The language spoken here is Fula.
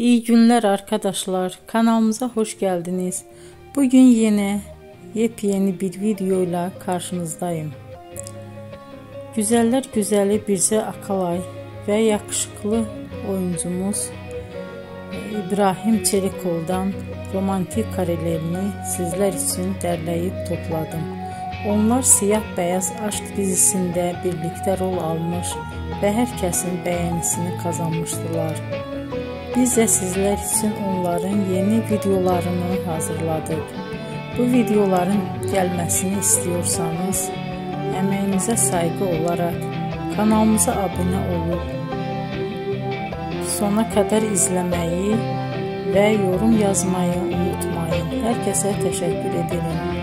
İyi günler arkadaşlar. Kanalımıza hoş geldiniz. Bugün yine yepyeni bir videoyla karşınızdayım. Güzeller güzeli Bircə Akalay ve yakışıklı oyuncumuz İbrahim Çelikov'dan romantik karelerini sizler için derleyip topladım. Onlar Siyah Beyaz Aşk dizisinde birlikte rol almış ve herkesin beğenisini kazanmıştılar. Biz de sizler için onların yeni videolarını hazırladık. Bu videoların gelmesini istiyorsanız emeğinize saygı olarak kanalımıza abone olup sona kadar izlemeyi ve yorum yazmayı unutmayın. Herkese teşekkür ederim.